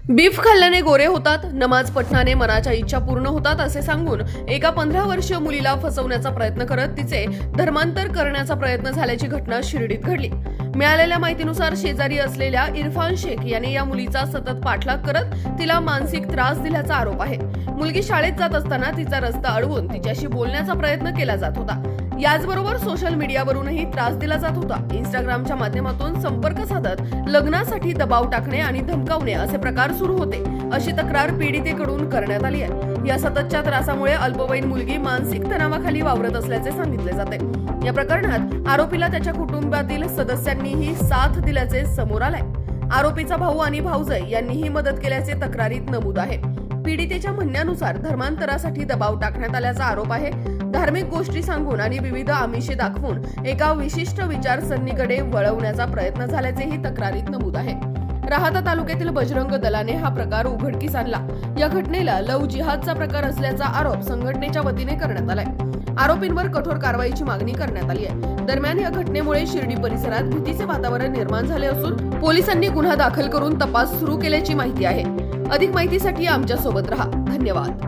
Beef खाल्ल्याने गोरे होतात, नमाज पठणाने मनाच्या इच्छा पूर्ण होतात असे सांगून एका 15 वर्षीय मुलीला फसवण्याचा प्रयत्न करत तिचे धर्मांतर करण्याचा प्रयत्न झाल्याची घटना शिर्डीत घडली। मिळालेल्या माहितीनुसार शेजारी असलेल्या इरफान शेख याने या मुलीचा सतत पाठलाग करत तिला मानसिक त्रास दिल्याचा आरोप आहे। मुलगी शाळेत जात असताना तिचा रस्ता अडवून तिच्याशी बोलण्याचा प्रयत्न केला जात होता। याचबरोबर सोशल मीडियावरूनही त्रास दिला जात होता। इंस्टाग्रामच्या माध्यमातून संपर्क साधत लग्नासाठी दबाव टाकणे आणि धमकावणे असे प्रकार सुरू होते, अशी तक्रार पीडितेकडून करण्यात आली आहे। या सततच्या त्रासामुळे अल्पवयीन मुलगी मानसिक तणावाखाली वावरत असल्याचे सांगितले जाते। या प्रकरणात आरोपीला त्याच्या कुटुंबातील सदस्यांनीही साथ दिल्याचे समोर आले। आरोपीचा भाऊ आणि भाऊजाई यांनीही मदत केल्याचे तक्रारीत नमूद आहे। पीडितेच्या म्हणण्यानुसार धर्मांतरासाठी दबाव टाकण्यात आल्याचा आरोप आहे। धार्मिक गोष्टी सांगून आणि विविध आमिषे दाखवून एका विशिष्ट विचारसरणीकडे वळवण्याचा प्रयत्न झाल्याचेही तक्रारीत नमूद आहे। राहाता तालुक्यातील बजरंग दलाने हा प्रकार उघडकीस आणला। या घटनेला लव जिहादचा प्रकार असल्याचा आरोप संघटनेच्या वतीने करण्यात आलाय। आरोपींवर कठोर कारवाईची मागणी करण्यात आली आहे। दरम्यान या घटनेमुळे शिर्डी परिसरात भीतीचे वातावरण निर्माण झाले असून पोलिसांनी गुन्हा दाखल करून तपास सुरू केल्याची माहिती आहे। अधिक माहितीसाठी आमच्या सोबत रहा। धन्यवाद।